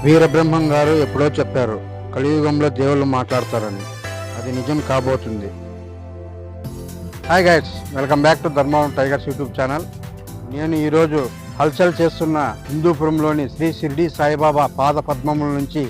వీరబ్రహ్మం గారు ఎప్పుడో చెప్పారు, కలియుగంలో దేవుళ్ళు మాట్లాడతారని. అది నిజం కాబోతుంది. Hi guides, welcome back to Dharmavaram tigers YouTube channel. నేను ఈరోజు హల్చల్ చేస్తున్న హిందూపురంలోని శ్రీ షిర్డీ సాయిబాబా పాద పద్మముల నుంచి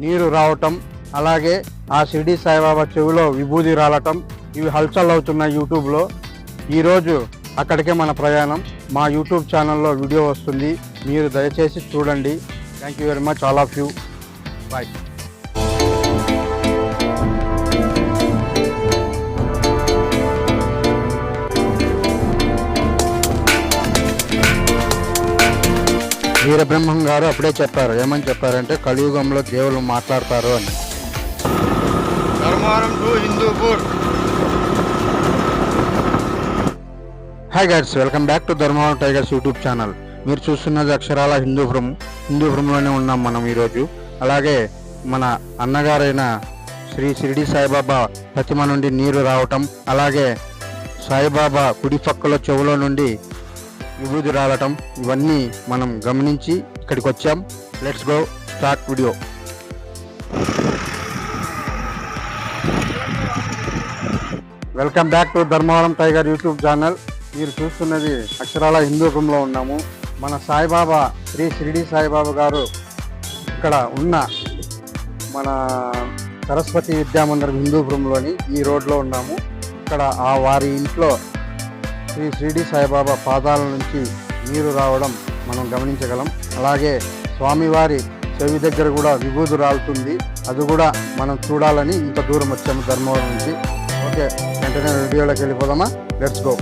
నీరు రావటం, అలాగే ఆ షిర్డీ సాయిబాబా చెవిలో విభూది రాలటం, ఇవి హల్చల్ అవుతున్న యూట్యూబ్లో. ఈరోజు అక్కడికే మన ప్రయాణం. మా యూట్యూబ్ ఛానల్లో వీడియో వస్తుంది, మీరు దయచేసి చూడండి. Thank you very much all of you. Bye. Veerabrahmam గారు అప్పుడే చెప్పారు. ఏమని చెప్పారంటే, కలియుగంలో దేవుళ్ళు మాట్లాడతారు అని. Dharmavaram to Hindupur. Hi guides, welcome back to Dharmavaram tigers YouTube channel. మీరు చూస్తున్నది అక్షరాల హిందూపురంలోనే ఉన్నాం మనం ఈరోజు. అలాగే మన అన్నగారైన శ్రీ షిర్డీ సాయిబాబా ప్రతిమ నుండి నీరు రావటం, అలాగే సాయిబాబా కుడి పక్కల చెవులో నుండి విభూది రావటం, ఇవన్నీ మనం గమనించి ఇక్కడికి వచ్చాం. Let's go start video. Welcome back to Dharmavaram tiger YouTube channel. మీరు చూస్తున్నది అక్షరాల హిందూపురంలో ఉన్నాము. మన సాయిబాబా శ్రీ షిర్డీ సాయిబాబా గారు ఇక్కడ ఉన్న మన సరస్వతి విద్యామందిరం హిందూపురంలోని ఈ రోడ్లో ఉన్నాము. ఇక్కడ వారి ఇంట్లో శ్రీ షిర్డీ సాయిబాబా పాదాల నుంచి నీరు రావడం మనం గమనించగలం. అలాగే స్వామివారి చెవి దగ్గర కూడా విభూది రాలుతుంది, అది కూడా మనం చూడాలని ఇంత దూరం వచ్చాము ధర్మవరం నుంచి. ఓకే, వెంటనే వీడియోలోకి వెళ్ళిపోదామా? Let's go.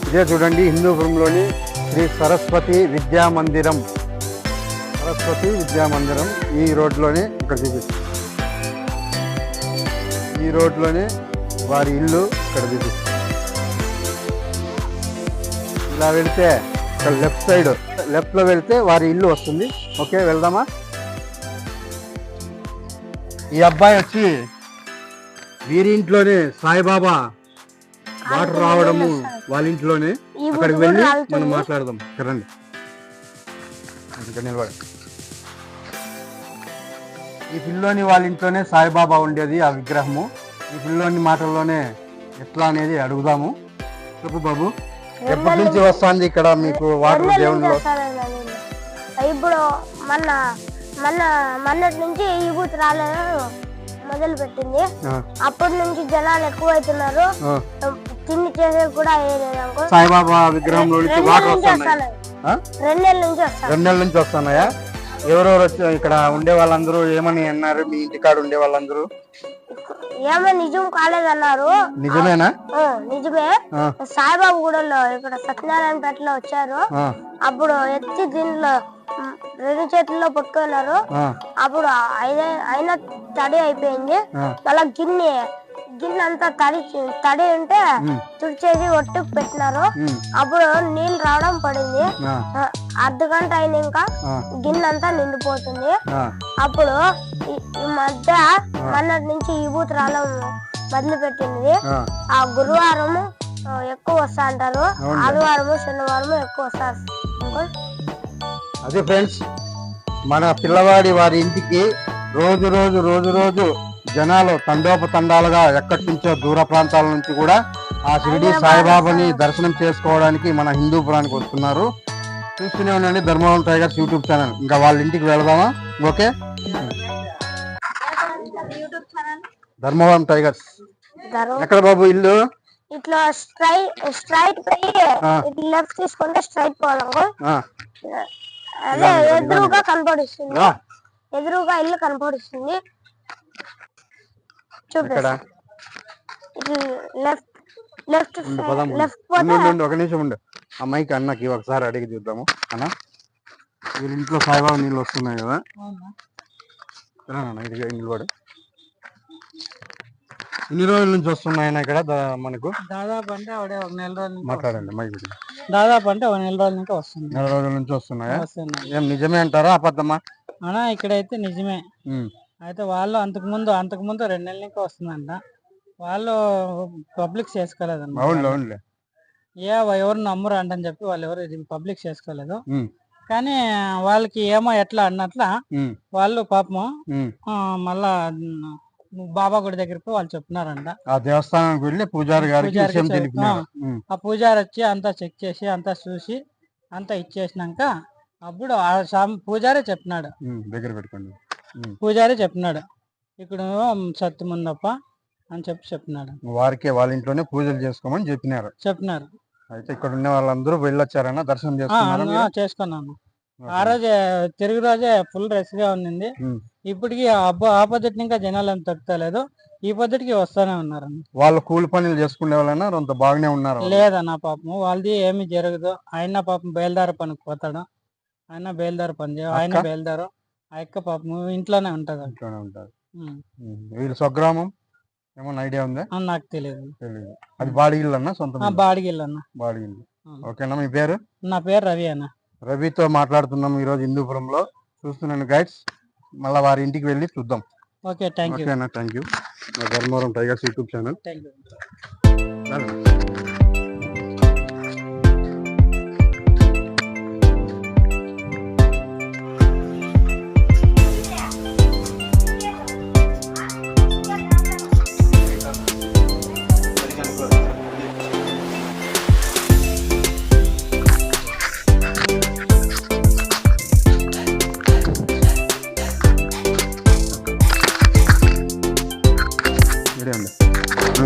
ఇదే చూడండి, హిందూపురంలోని శ్రీ సరస్వతి విద్యామందిరం. ఈ రోడ్లోనే ఇక్కడ చూపిస్తుంది. ఈ రోడ్లోనే వారి ఇల్లు ఇక్కడ చూపిస్తుంది. ఇలా వెళ్తే ఇక్కడ లెఫ్ట్లో వెళ్తే వారి ఇల్లు వస్తుంది. ఓకే, వెళ్దామా? ఈ అబ్బాయి వచ్చి వీరి ఇంట్లోనే సాయిబాబా వాటర్ రావడము వాళ్ళ ఇంట్లోనే. అక్కడికి వెళ్ళి మనం మాట్లాడదాం. రండి, ఇక్కడ నిలబడి. ఈ పిల్లోని వాళ్ళ ఇంట్లోనే సాయిబాబా ఉండేది, ఆ విగ్రహము. ఈ పిల్లోని మాటల్లోనే ఎట్లా అనేది అడుగుదాము. చెప్పు బాబు, ఎప్పటి నుంచి వస్తుంది ఇక్కడ మీకు వాటర్ దేవుళ్ళు? ఇప్పుడు మొన్నటి నుంచి ఈ బూత్ రాలేదు మొదలు పెట్టింది. అప్పటి నుంచి జనాలు ఎక్కువ అవుతున్నారు. తిండి చేసే కూడా సాయిబాబా విగ్రహంలో వాటర్ వస్తున్నాయి. 2 నెలల నుంచి వస్తాయి. 2 నెలల నుంచి వస్తున్నాయా? ఎవరెవరు వచ్చి ఇక్కడ ఉండే వాళ్ళందరూ ఏమని అన్నారు? మీ ఇంటికాడ ఉండే వాళ్ళందరూ ఏమో నిజం కాలేదన్నారు. నిజమేనా? నిజమే. సాయిబాబు గుడిలో ఇక్కడ సత్యనారాయణ పేటలో వచ్చారు. అప్పుడు ఎత్తి దీంట్లో 2 చేతుల్లో పట్టుకున్నారు. అప్పుడు అయినా తడి అయిపోయింది. మళ్ళా గిన్నె అంతా తడి ఉంటే తుడిచేసి ఒట్టుకు పెట్టినారు. అప్పుడు నీళ్ళు రావడం పడింది. అర్ధగంట అయిన ఇంకా గిన్నె అంతా నిండిపోతుంది. అప్పుడు ఈ మధ్య మొన్నటి నుంచి ఈ బూత్ రావడం మొదలు పెట్టింది. ఆ గురువారం ఎక్కువ వస్తా అంటారు, ఆదివారము శనివారము ఎక్కువ వస్తారు. అదే ఫ్రెండ్స్, మన పిల్లవాడి వారి ఇంటికి రోజు జనాలు తండోపతండాలుగా ఎక్కడి నుంచో దూర ప్రాంతాల నుంచి కూడా ఆ షిర్డీ సాయిబాబాని దర్శనం చేసుకోవడానికి మన హిందూపురానికి వస్తున్నారు. చూస్తూనే ఉండండి ధర్మవరం టైగర్స్ యూట్యూబ్ ఛానల్. ఇంకా వాళ్ళ ఇంటికి వెళదామా? Okay, Dharmavaram tigers. ఎక్కడ బాబు ఇల్లు? ఇట్లా స్ట్రైట్ పోయి లెఫ్ట్ తీసుకుంటే స్ట్రైట్ పోవాలి. అదే ఎదురుగా కనపడిస్తుంది, ఎదురుగా ఇల్లు కనపడిస్తుంది. ఒక నిమిషం ఉండు, అమ్మాయికి అన్నకి ఒకసారి అడిగి చూద్దాము. అన్న, వీళ్ళ ఇంట్లో సాయిబాబా నీళ్ళు వస్తున్నాయి కదా, నిలబడు. ఎన్ని రోజుల నుంచి వస్తున్నాయన్న ఇక్కడ మనకు? దాదాపు అంటే ఒక నెల రోజులు. మాట్లాడండి మైక్. దాదాపు అంటే ఒక నెల రోజుల నుంచి వస్తుంది. నెల రోజుల నుంచి వస్తున్నాయా? ఏం నిజమే అంటారా అబద్ధమా? అన్నా ఇక్కడైతే నిజమే. అయితే వాళ్ళు అంతకుముందు 2 నెలల నుంచి వస్తుందంట. వాళ్ళు పబ్లిక్ చేసుకోలేదన్నమాట. అవునులే. ఎవరు నమ్మరు అంటని చెప్పి వాళ్ళు ఎవరు పబ్లిక్ చేసుకోలేదు. కానీ వాళ్ళకి ఏమో ఎట్లా అన్నట్లా వాళ్ళు పాపము మళ్ళా బాబా గుడి దగ్గరికి వాళ్ళు చెప్తున్నారంట. ఆ దేవస్థానానికి వెళ్ళి పూజారి గారికి ఆ పూజారి వచ్చి అంతా చెక్ చేసి అంతా చూసి అంతా ఇచ్చేసినాక అప్పుడు ఆ పూజారే చెప్పినాడు, దగ్గర పెట్టుకోండి, పూజారే చెప్పినాడు ఇక్కడ సత్యం ఉందప్ప అని చెప్పినాడు. వారికి వాళ్ళ ఇంట్లోనే పూజలు చేసుకోమని చెప్పినారు. అయితే ఇక్కడ ఉన్న వాళ్ళందరూ వెళ్ళొచ్చారన్న దర్శనం చేసుకున్నాను. ఆ రోజే తిరుగు రోజే ఫుల్ రష్ గా ఉంది. ఇప్పటికి ఆపోజిట్ ఇంకా జనాలు ఏం తగ్గుతలేదు, ఈ పొద్దుటికి వస్తానే ఉన్నారు. వాళ్ళు కూలి పనులు చేసుకునే వాళ్ళన్నా అంత బాగానే ఉన్నారు. లేదన్న పాపం వాళ్ళది ఏమి జరగదు. ఆయన పాపం బయలుదేర పనికి పోతాడు, ఆయన బయలుదేర పని ఆయన బయలుదేరు. ఆ యొక్క పాపం ఇంట్లోనే ఉంటది. వీళ్ళు స్వగ్రామం ఏమన్నా ఐడియా ఉందా? నాకు తెలియదు. అది బాడిగిల్లు అన్న, సొంత బాడిగిల్లు అన్న. బాడిగిల్లు. ఓకేనా, మీ పేరు? నా పేరు రవి అన్న. రవితో మాట్లాడుతున్నాం ఈ రోజు హిందూపురంలో. చూస్తున్నాను గైడ్స్, మళ్ళీ వారి ఇంటికి వెళ్ళి చూద్దాం. Okay, thank you. Thank you. Dharmavaram tigers YouTube channel. Thank you.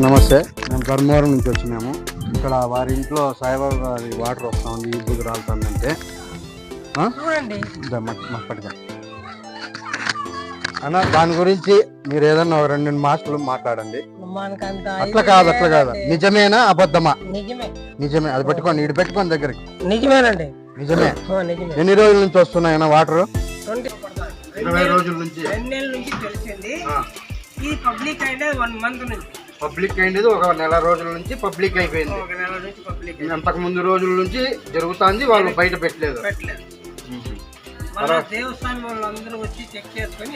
నమస్తే, మేము ధర్మవరం నుంచి వచ్చినాము. ఇక్కడ వారి ఇంట్లో సాయిబాబా గారి వాటర్ వస్తా ఉంది, ఈ బుద్ధి రాలుతుందంటే అన్న దాని గురించి మీరు ఏదన్నా ఒక 2 మాటలు మాట్లాడండి. అట్లా కాదు, నిజమేనా అబద్ధమా? నిజమే. అది పెట్టుకోండి, ఇటు పెట్టుకోండి దగ్గరికి. నిజమేనండి. నిజమే. ఎన్ని రోజుల నుంచి వస్తున్నాయన్నా వాటర్? 20 రోజుల నుంచి. 2 నెలల నుంచి తెలిసింది. ఈ పబ్లిక్ అయితే 1 మంత్ నుంచి పబ్లిక్ అయింది, ఒక నెల రోజుల నుంచి పబ్లిక్ అయిపోయింది. అంతకు ముందు రోజుల నుంచి జరుగుతుంది, వాళ్ళు బయట పెట్టలేదు. దేవస్థానం వాళ్ళందరూ వచ్చి చెక్ చేసుకుని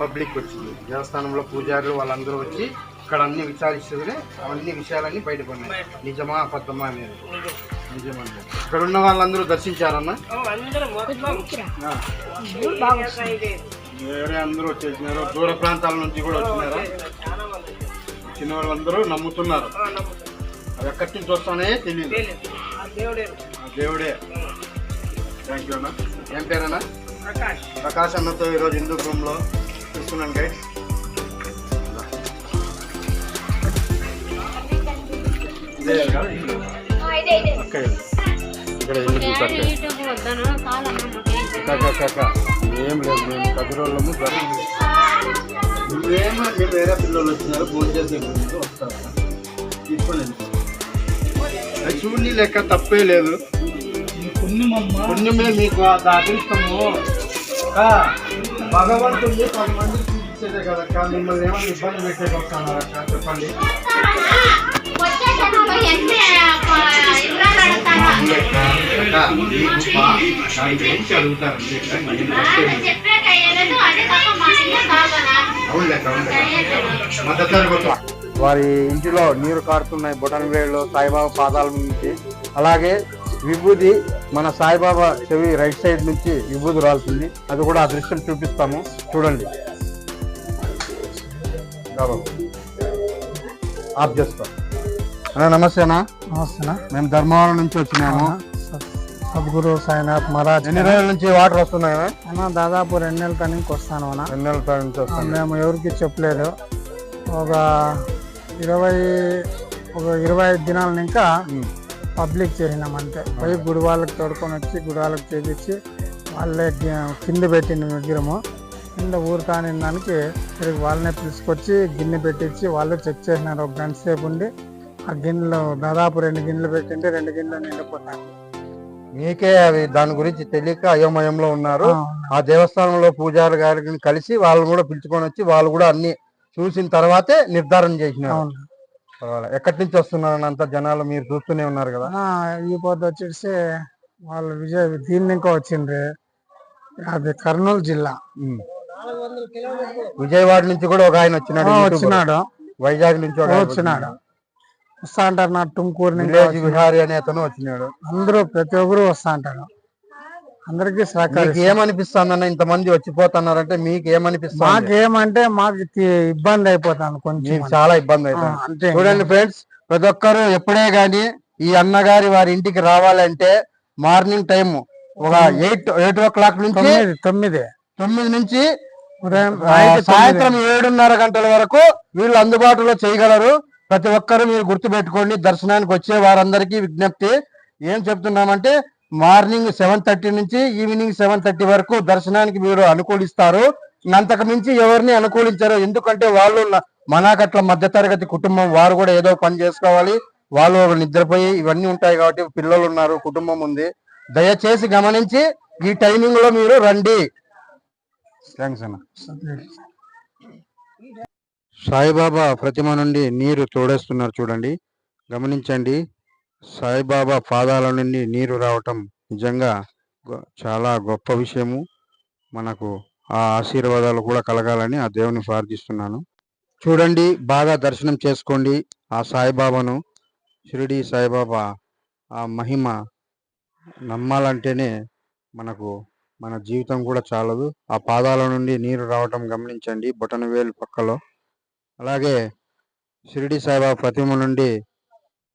పబ్లిక్ వచ్చింది. దేవస్థానంలో పూజారులు వాళ్ళందరూ వచ్చి ఇక్కడ అన్ని విచారిస్తుంది, అవన్నీ విషయాలన్నీ బయటపడినాయి. నిజమా అబద్ధమా అనేది? నిజమండి. ఇక్కడ ఉన్న వాళ్ళందరూ దర్శించారన్నా? వేరే అందరూ వచ్చేసినారు, దూర ప్రాంతాల నుంచి కూడా వచ్చినారు. వచ్చిన వాళ్ళందరూ నమ్ముతున్నారు. అది ఎక్కడి నుంచి వస్తానే తెలియదు. దేవుడే. థ్యాంక్ యూ అన్న. ఏం పేరన్నా? ప్రకాష్ అన్నతో ఈరోజు హిందూపురంలో చూస్తున్నాను గైడ్. ఇక్కడ ఏం లేదు, మేము కదిరోళ్ళము. నువ్వేమో మీరు వేరే పిల్లలు వచ్చినారు, భోజనం చేసే గురించి వస్తారు, తీసుకొని అది చూడండి. లెక్క తప్పే లేదు, పుణ్యమే మీకు అదృష్టము. భగవంతుడి 10 మందికి చూపించేదే కదక్క. మిమ్మల్ని ఏమైనా ఇబ్బంది పెట్టేది వస్తున్నారక్క? చెప్పండి. వారి ఇంటిలో నీరు కారుతున్నాయి బొటనవేళ్ళు సాయిబాబా పాదాల నుంచి. అలాగే విభూది మన సాయిబాబా చెవి రైట్ సైడ్ నుంచి విభూది రాలుతుంది. అది కూడా ఆ దృశ్యం చూపిస్తాము, చూడండి. ఆఫ్ చేస్తా. నమస్తే అన్న. నమస్తే. మేము ధర్మవరం నుంచి వచ్చినాము. సద్గురు సాయినాథ్ మహారాజ్. ఎన్ని రోజుల నుంచి వాటర్ వస్తున్నాయి అన్న? దాదాపు 2 నెలల నుంచి వస్తాను అన్న. 2 నెలల నుంచి వస్తాను. మేము ఎవరికి చెప్పలేదు. ఒక 25 దినాల ఇంకా పబ్లిక్ చేసినాం అంతే. పోయి గుడి వాళ్ళకి తోడుకొని వచ్చి గుడి వాళ్ళకి చేపించి వాళ్ళే కింద పెట్టిన విగ్రహము కింద ఊరుతాని దానికి తిరిగి వాళ్ళనే తీసుకొచ్చి గిన్నె పెట్టించి వాళ్ళే చెక్ చేసినారు. ఒక గంట సేపు ఉండి ఆ గిన్నెలో దాదాపు 2 గిన్నెలు పెట్టింటే 2 గిన్నెలు నిండిపోతాయి. మీకే అవి దాని గురించి తెలియక అయోమయంలో ఉన్నారు. ఆ దేవస్థానంలో పూజారి గారిని కలిసి వాళ్ళు కూడా పిలుచుకొని వచ్చి వాళ్ళు కూడా అన్ని చూసిన తర్వాతే నిర్ధారణ చేసినారు. ఎక్కడి నుంచి వస్తున్నారు అంత జనాలు? మీరు చూస్తూనే ఉన్నారు కదా. ఈ పొద్దు వచ్చేసి వాళ్ళు దీన్ని ఇంకా వచ్చిండ్రి. అది కర్నూలు జిల్లా విజయవాడ నుంచి కూడా ఒక ఆయన వచ్చినాడు. వైజాగ్ నుంచి వచ్చినాడు. వస్తా అంటారు. నా తుమ్కూరు విలేజ్ విహారీ అనే అతను వచ్చినాడు. అందరూ ప్రతి ఒక్కరు వస్తా అంటారు. అందరికీ మీకు సహకరిస్తాం. ఏమనిపిస్తుంది అన్న, ఇంతమంది వచ్చిపోతున్నారంటే మీకు ఏమనిపిస్తుంది? మాకేమంటే మాకు ఇబ్బంది అయిపోతాను కొంచెం. మీకు చాలా ఇబ్బంది అవుతుంది. అంతే. చూడండి ఫ్రెండ్స్, ప్రతి ఒక్కరు ఎప్పుడే గాని ఈ అన్నగారి వారి ఇంటికి రావాలంటే మార్నింగ్ టైం ఒక 8 నుంచి 9 నుంచి ఉదయం సాయంత్రం 7:30 గంటల వరకు వీళ్ళు అందుబాటులో చేయగలరు. ప్రతి ఒక్కరు మీరు గుర్తు పెట్టుకోండి. దర్శనానికి వచ్చే వారందరికీ విజ్ఞప్తి ఏం చెప్తున్నామంటే, మార్నింగ్ 7:30 నుంచి ఈవినింగ్ 7:30 వరకు దర్శనానికి మీరు అనుకూలిస్తారు. అంతకు మించి ఎవరిని అనుకూలించారు. ఎందుకంటే వాళ్ళు మనాకట్ల మధ్యతరగతి కుటుంబం, వారు కూడా ఏదో పని చేసుకోవాలి, వాళ్ళు నిద్రపోయి ఇవన్నీ ఉంటాయి కాబట్టి, పిల్లలు ఉన్నారు, కుటుంబం ఉంది. దయచేసి గమనించి ఈ టైమింగ్ లో మీరు రండి. థ్యాంక్స్ అన్న. సాయిబాబా ప్రతిమ నుండి నీరు తోడేస్తున్నారు చూడండి, గమనించండి. సాయిబాబా పాదాల నుండి నీరు రావటం నిజంగా చాలా గొప్ప విషయము. మనకు ఆ ఆశీర్వాదాలు కూడా కలగాలని ఆ దేవుని ప్రార్థిస్తున్నాను. చూడండి, బాగా దర్శనం చేసుకోండి ఆ సాయిబాబాను. షిరిడి సాయిబాబా ఆ మహిమ నమ్మాలంటేనే మనకు మన జీవితం కూడా చాలదు. ఆ పాదాల నుండి నీరు రావటం గమనించండి, బొటనవేలు పక్కలో. అలాగే షిరిడి సాయిబాబా ప్రతిమ నుండి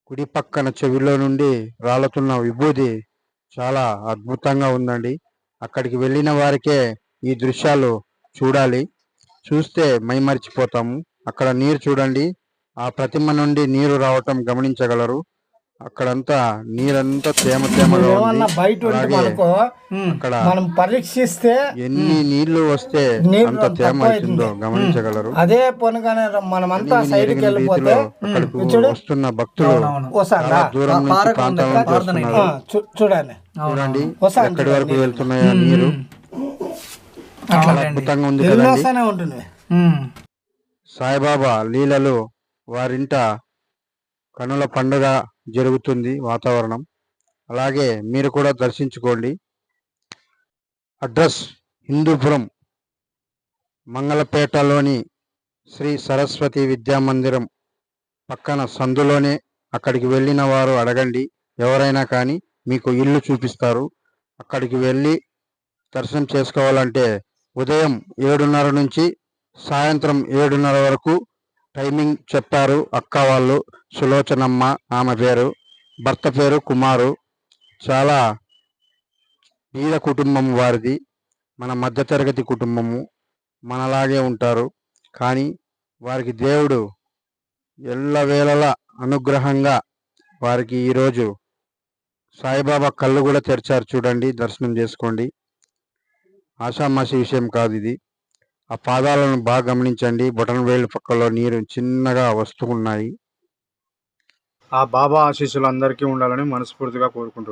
కుడి పక్కన చెవిలో నుండి రాలుతున్న విభూది చాలా అద్భుతంగా ఉందండి. అక్కడికి వెళ్ళిన వారికే ఈ దృశ్యాలు చూడాలి, చూస్తే మైమరిచిపోతాము. అక్కడ నీరు చూడండి, ఆ ప్రతిమ నుండి నీరు రావటం గమనించగలరు. అక్కడంతా నీరంతా తేమగా ఉంది. అలాగే అక్కడ మనం పరీక్షిస్తే ఎన్ని నీళ్లు వస్తే అంత తేమ అవుతుందో గమనించగలరు. అదే పనుగానే మనమంతా సైడ్కి వెళ్ళిపోతే అక్కడికి వస్తున్న భక్తులు చాలా దూరం నుంచి ప్రాంతాల నుంచి వస్తున్నారు. చూడండి ఎక్కడి వరకు వెళ్తున్నాయో నీరు. చాలా అద్భుతంగా ఉంది కదండి. సాయిబాబా లీలలు వారింట కనుల పండుగ జరుగుతుంది వాతావరణం. అలాగే మీరు కూడా దర్శించుకోండి. అడ్రస్ హిందూపురం మంగళపేటలోని శ్రీ సరస్వతి విద్యామందిరం పక్కన సందులోనే. అక్కడికి వెళ్ళిన వారు అడగండి, ఎవరైనా కానీ మీకు ఇల్లు చూపిస్తారు. అక్కడికి వెళ్ళి దర్శనం చేసుకోవాలంటే ఉదయం 7:30 నుంచి సాయంత్రం 7:30 వరకు టైమింగ్ చెప్పారు అక్క వాళ్ళు. సులోచనమ్మ ఆమె పేరు, భర్త పేరు కుమారు. చాలా బీద కుటుంబం వారిది, మన మధ్యతరగతి కుటుంబము, మనలాగే ఉంటారు. కానీ వారికి దేవుడు ఎల్లవేళలా అనుగ్రహంగా వారికి ఈరోజు సాయిబాబా కళ్ళు కూడా తెరిచారు చూడండి, దర్శనం చేసుకోండి. ఆషామాషి విషయం కాదు ఇది. ఆ పాదాలను బాగా గమనించండి, బొటనవేలు పక్కలో నీరు చిన్నగా వస్తూ ఉన్నాయి. ఆ బాబా ఆశీస్సులు అందరికీ ఉండాలని మనస్ఫూర్తిగా కోరుకుంటున్నాను.